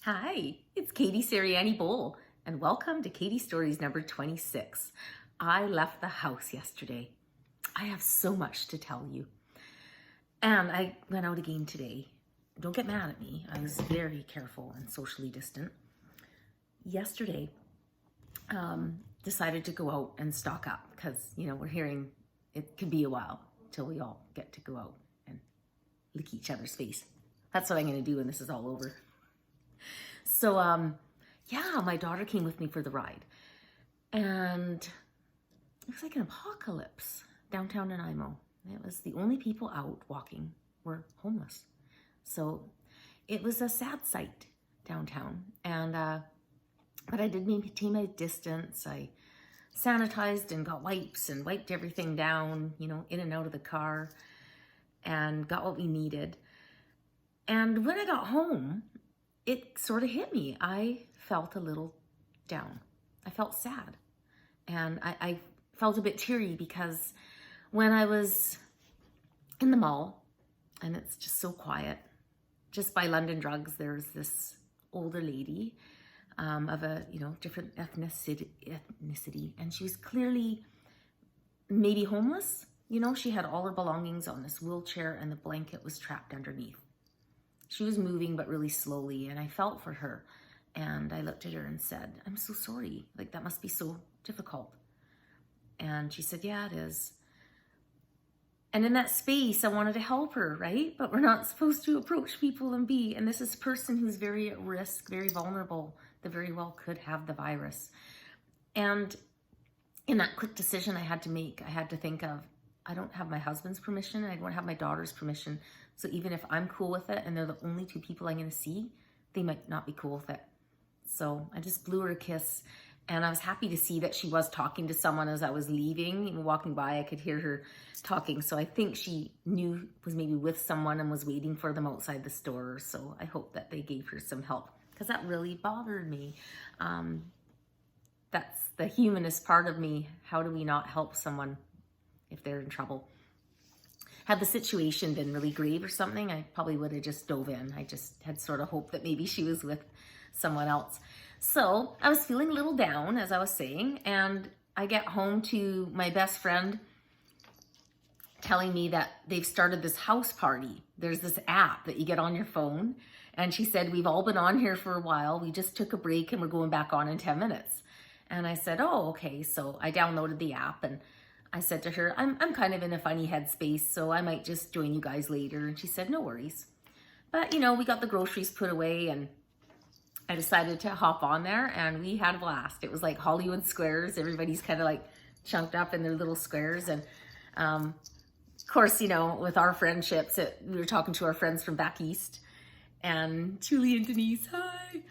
Hi, it's Katie Sirianni Bowl, and welcome to Katie Stories number 26. I left the house yesterday. I have so much to tell you. And I went out again today. Don't get mad at me. I was very careful and socially distant. Yesterday, decided to go out and stock up because, we're hearing it could be a while till we all get to go out and lick each other's face. That's what I'm going to do when this is all over. So, my daughter came with me for the ride, and it was like an apocalypse downtown Nanaimo. It was the only people out walking were homeless. So it was a sad sight downtown. And, but I did maintain my distance. I sanitized and got wipes and wiped everything down, in and out of the car, and got what we needed. And when I got home, it sort of hit me. I felt a little down. I felt sad. And I felt a bit teary because when I was in the mall, and it's just so quiet, just by London Drugs, there's this older lady of a, different ethnicity. And she was clearly maybe homeless. She had all her belongings on this wheelchair and the blanket was trapped underneath. She was moving, but really slowly, and I felt for her. And I looked at her and said, I'm so sorry. Like, that must be so difficult. And she said, yeah, it is. And in that space, I wanted to help her, right? But we're not supposed to approach people and be. And this is a person who's very at risk, very vulnerable, that very well could have the virus. And in that quick decision I had to make, I had to think of, I don't have my husband's permission, and I don't have my daughter's permission. So even if I'm cool with it and they're the only two people I'm going to see, they might not be cool with it. So I just blew her a kiss, and I was happy to see that she was talking to someone as I was leaving. Even walking by, I could hear her talking. So I think she was maybe with someone and was waiting for them outside the store. So I hope that they gave her some help, because that really bothered me. That's the humanist part of me. How do we not help someone if they're in trouble? Had the situation been really grave or something, I probably would have just dove in. I just had sort of hoped that maybe she was with someone else. So I was feeling a little down, as I was saying, and I get home to my best friend telling me that they've started this house party. There's this app that you get on your phone, and she said, we've all been on here for a while. We just took a break and we're going back on in 10 minutes. And I said, oh, okay. So I downloaded the app, and I said to her, I'm kind of in a funny headspace, so I might just join you guys later. And she said, no worries. But, we got the groceries put away, and I decided to hop on there, and we had a blast. It was like Hollywood Squares. Everybody's kind of like chunked up in their little squares. And of course, with our friendships, we were talking to our friends from back east, and Julie and Denise, hi.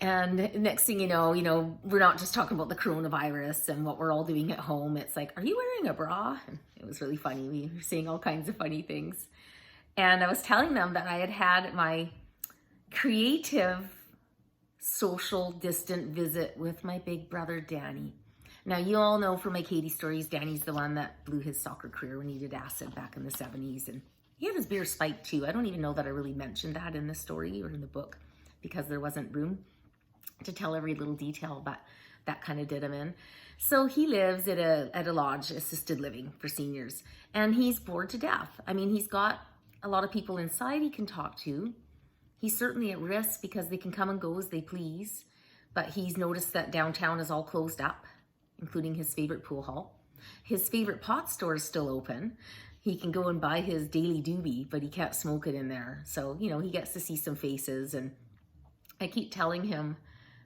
And next thing you know, we're not just talking about the coronavirus and what we're all doing at home. It's like, are you wearing a bra? And it was really funny. We were saying all kinds of funny things. And I was telling them that I had my creative social distant visit with my big brother, Danny. Now, you all know from my Katie stories, Danny's the one that blew his soccer career when he did acid back in the 70s. And he had his beer spiked too. I don't even know that I really mentioned that in the story or in the book, because there wasn't room to tell every little detail, but that kind of did him in. So he lives at a lodge, assisted living for seniors, and he's bored to death. I mean, he's got a lot of people inside he can talk to. He's certainly at risk because they can come and go as they please, but he's noticed that downtown is all closed up, including his favorite pool hall. His favorite pot store is still open. He can go and buy his daily doobie, but he can't smoke it in there. So, he gets to see some faces, and I keep telling him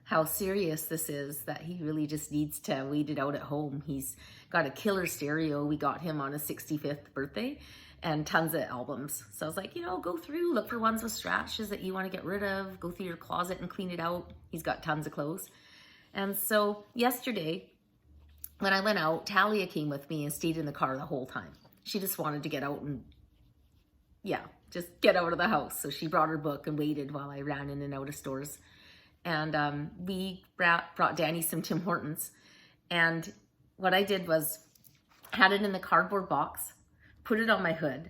how serious this is, that he really just needs to wait it out at home. He's got a killer stereo. We got him on his 65th birthday, and tons of albums. So I was like, go through, look for ones with scratches that you want to get rid of, go through your closet and clean it out. He's got tons of clothes. And so yesterday, when I went out, Talia came with me and stayed in the car the whole time. She just wanted to get out and, just get out of the house. So she brought her book and waited while I ran in and out of stores. And we brought Danny some Tim Hortons. And what I did was had it in the cardboard box, put it on my hood,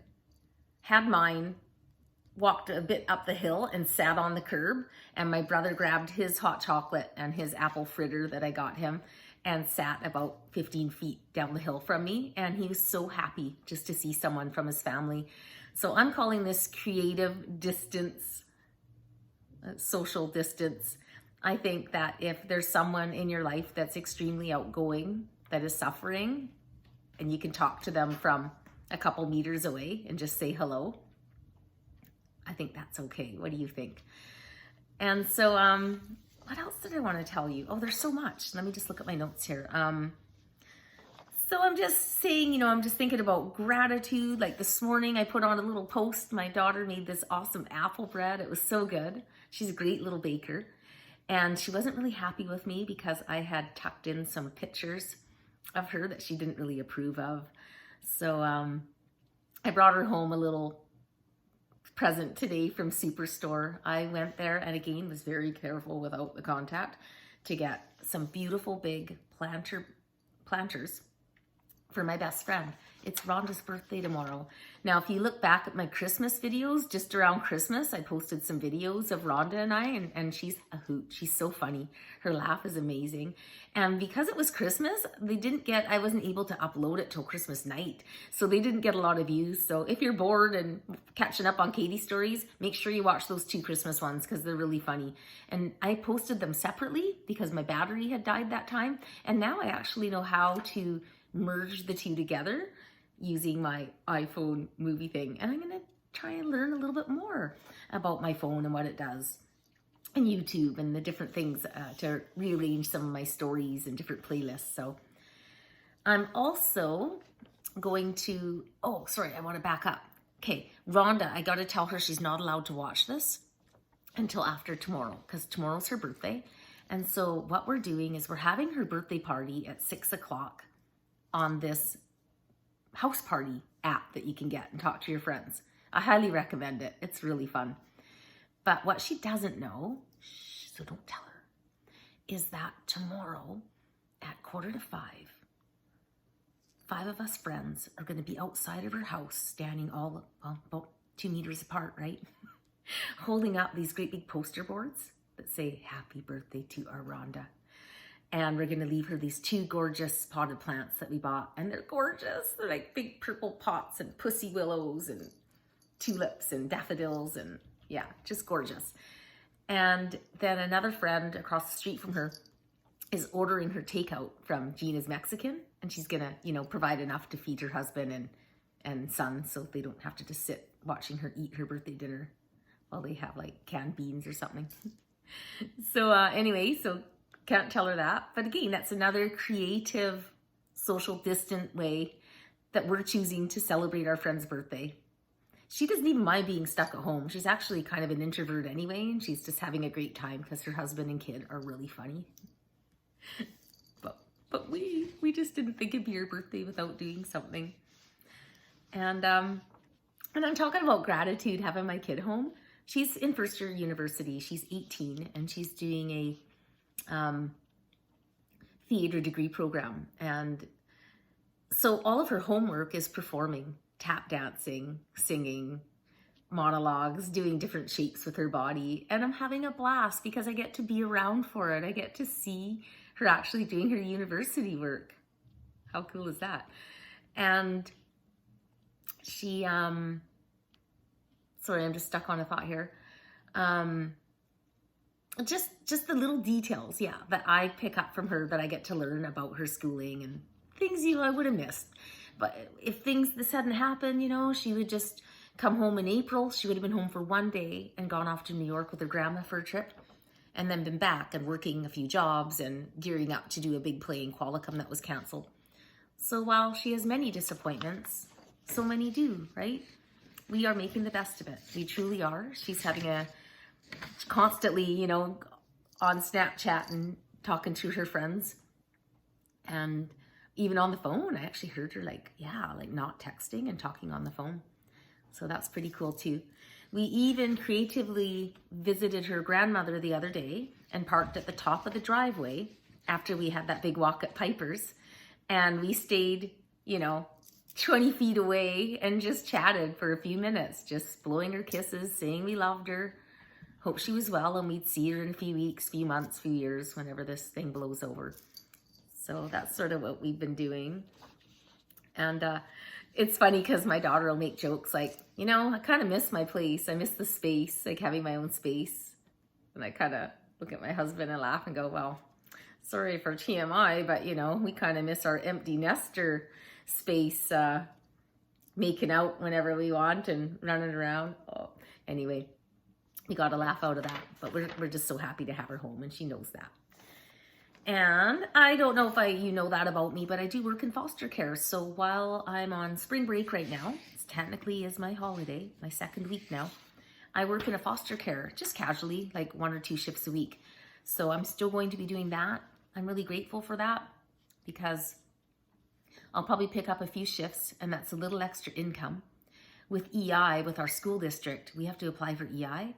had mine walked a bit up the hill and sat on the curb, and my brother grabbed his hot chocolate and his apple fritter that I got him and sat about 15 feet down the hill from me, and he was so happy just to see someone from his family. So I'm calling this creative distance, social distance. I think that if there's someone in your life that's extremely outgoing, that is suffering, and you can talk to them from a couple meters away and just say hello, I think that's okay. What do you think? And so, what else did I want to tell you? Oh, there's so much. Let me just look at my notes here. So I'm just saying, I'm just thinking about gratitude. Like this morning, I put on a little post. My daughter made this awesome apple bread. It was so good. She's a great little baker. And she wasn't really happy with me because I had tucked in some pictures of her that she didn't really approve of. So I brought her home a little present today from Superstore. I went there and again was very careful without the contact to get some beautiful big planters for my best friend. It's Rhonda's birthday tomorrow. Now, if you look back at my Christmas videos, just around Christmas, I posted some videos of Rhonda and I, and she's a hoot. She's so funny. Her laugh is amazing. And because it was Christmas, I wasn't able to upload it till Christmas night. So they didn't get a lot of views. So if you're bored and catching up on Katie Stories, make sure you watch those 2 Christmas ones because they're really funny. And I posted them separately because my battery had died that time. And now I actually know how to merge the 2 together using my iPhone movie thing. And I'm going to try and learn a little bit more about my phone and what it does, and YouTube and the different things to rearrange some of my stories and different playlists. So I'm also going to, oh, sorry, I want to back up. Okay, Rhonda, I got to tell her she's not allowed to watch this until after tomorrow because tomorrow's her birthday. And so what we're doing is we're having her birthday party at 6 o'clock on this house party app that you can get and talk to your friends. I highly recommend it. It's really fun. But what she doesn't know, so don't tell her, is that tomorrow at 4:45, 5 of us friends are going to be outside of her house, standing about 2 meters apart, right? Holding up these great big poster boards that say, "Happy birthday to our Rhonda." And we're going to leave her these 2 gorgeous potted plants that we bought. And they're gorgeous. They're like big purple pots and pussy willows and tulips and daffodils. And yeah, just gorgeous. And then another friend across the street from her is ordering her takeout from Gina's Mexican. And she's going to, provide enough to feed her husband and son so they don't have to just sit watching her eat her birthday dinner while they have like canned beans or something. So anyway, can't tell her that. But again, that's another creative, social, distant way that we're choosing to celebrate our friend's birthday. She doesn't even mind being stuck at home. She's actually kind of an introvert anyway, and she's just having a great time because her husband and kid are really funny. But we just didn't think it'd be her birthday without doing something. And I'm talking about gratitude, having my kid home. She's in first year university. She's 18, and she's doing a theater degree program. And so all of her homework is performing, tap dancing, singing, monologues, doing different shapes with her body. And I'm having a blast because I get to be around for it. I get to see her actually doing her university work. How cool is that? And she, sorry, I'm just stuck on a thought here. Just the little details, that I pick up from her that I get to learn about her schooling and things, I would have missed. But if this hadn't happened, she would just come home in April. She would have been home for 1 day and gone off to New York with her grandma for a trip and then been back and working a few jobs and gearing up to do a big play in Qualicum that was canceled. So while she has many disappointments, so many do, right? We are making the best of it. We truly are. She's having constantly, on Snapchat and talking to her friends. And even on the phone, I actually heard her not texting and talking on the phone. So that's pretty cool too. We even creatively visited her grandmother the other day and parked at the top of the driveway after we had that big walk at Piper's. And we stayed, 20 feet away and just chatted for a few minutes, just blowing her kisses, saying we loved her, hope she was well, and we'd see her in a few weeks, few months, few years, whenever this thing blows over. So that's sort of what we've been doing. And it's funny because my daughter will make jokes like, you know, I kind of miss my place. I miss the space, like having my own space. And I kind of look at my husband and laugh and go, well, sorry for TMI, but you know, we kind of miss our empty nester space, making out whenever we want and running around. Oh, anyway, we got a laugh out of that, but we're just so happy to have her home, and she knows that. And I don't know if you know that about me, but I do work in foster care. So while I'm on spring break right now, it technically is my holiday, my second week now, I work in a foster care, just casually, like 1 or 2 shifts a week. So I'm still going to be doing that. I'm really grateful for that because I'll probably pick up a few shifts, and that's a little extra income. With EI, with our school district, we have to apply for EI.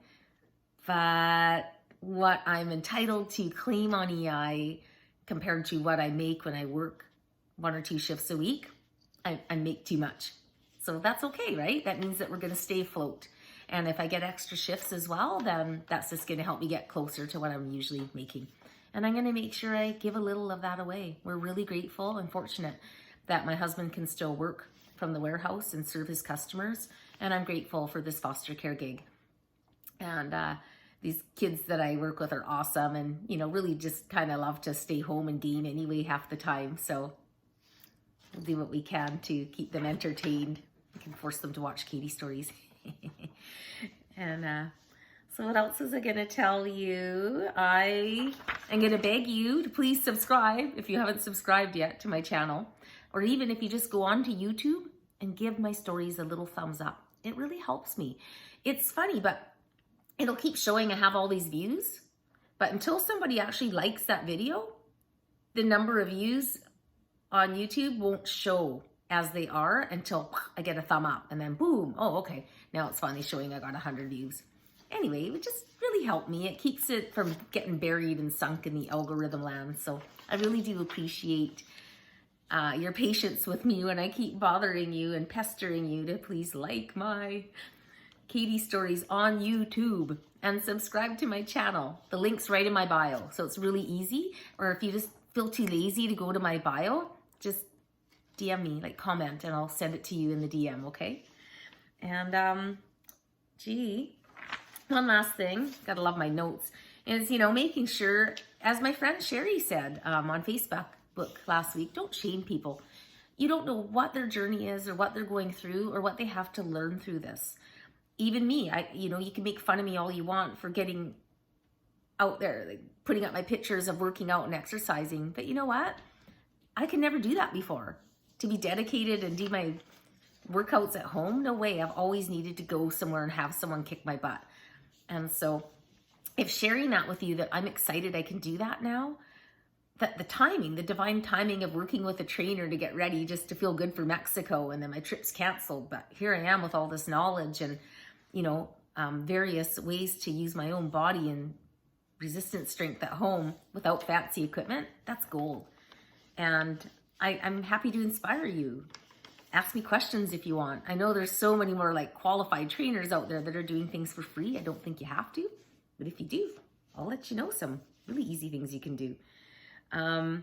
But what I'm entitled to claim on EI compared to what I make when I work 1 or 2 shifts a week, I make too much. So that's okay, right? That means that we're going to stay afloat. And if I get extra shifts as well, then that's just going to help me get closer to what I'm usually making. And I'm going to make sure I give a little of that away. We're really grateful and fortunate that my husband can still work from the warehouse and serve his customers. And I'm grateful for this foster care gig. And these kids that I work with are awesome, and, you know, really just kind of love to stay home and game anyway half the time. So we'll do what we can to keep them entertained. We can force them to watch Katie Stories. And so what else was I going to tell you? I am going to beg you to please subscribe if you haven't subscribed yet to my channel. Or even if you just go on to YouTube and give my stories a little thumbs up. It really helps me. It's funny, but it'll keep showing I have all these views. But until somebody actually likes that video, the number of views on YouTube won't show as they are until I get a thumb up. And then boom, oh, okay. Now it's finally showing I got 100 views. Anyway, it would just really help me. It keeps it from getting buried and sunk in the algorithm land. So I really do appreciate your patience with me when I keep bothering you and pestering you to please like my Katie Stories on YouTube and subscribe to my channel. The link's right in my bio, so it's really easy. Or if you just feel too lazy to go to my bio, just DM me, like comment, and I'll send it to you in the DM, okay? And one last thing, gotta love my notes, is, you know, making sure, as my friend Sherry said on Facebook last week, don't shame people. You don't know what their journey is or what they're going through or what they have to learn through this. Even me, you know, you can make fun of me all you want for getting out there, like putting up my pictures of working out and exercising. But you know what? I could never do that before. To be dedicated and do my workouts at home, no way. I've always needed to go somewhere and have someone kick my butt. And so if sharing that with you, that I'm excited I can do that now, that the timing, the divine timing of working with a trainer to get ready just to feel good for Mexico, and then my trip's canceled. But here I am with all this knowledge and, you know, various ways to use my own body and resistance strength at home without fancy equipment. That's gold. And I'm happy to inspire you. Ask me questions if you want. I know there's so many more like qualified trainers out there that are doing things for free. I don't think you have to, but if you do, I'll let you know some really easy things you can do. I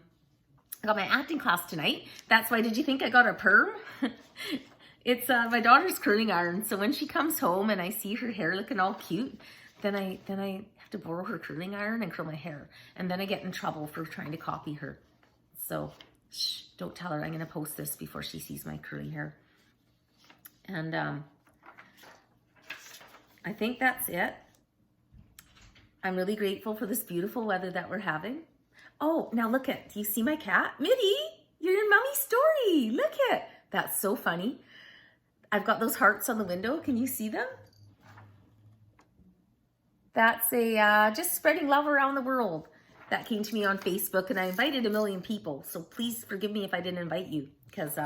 got my acting class tonight. That's why, did you think I got a perm? It's my daughter's curling iron. So when she comes home and I see her hair looking all cute, then I have to borrow her curling iron and curl my hair. And then I get in trouble for trying to copy her. So shh, don't tell her. I'm going to post this before she sees my curly hair. And I think that's it. I'm really grateful for this beautiful weather that we're having. Oh, now look at, do you see my cat? Mitty, you're in Mummy's story. Look at, that's so funny. I've got those hearts on the window. Can you see them? That's a just spreading love around the world. That came to me on Facebook, and I invited 1 million people. So please forgive me if I didn't invite you, because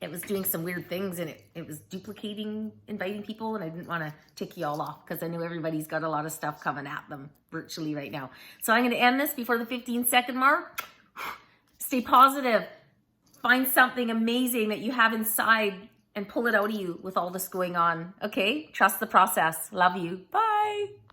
it was doing some weird things, and it was duplicating inviting people, and I didn't want to tick you all off because I know everybody's got a lot of stuff coming at them virtually right now. So I'm going to end this before the 15-second mark. Stay positive. Find something amazing that you have inside and pull it out of you with all this going on. Okay? Trust the process. Love you. Bye.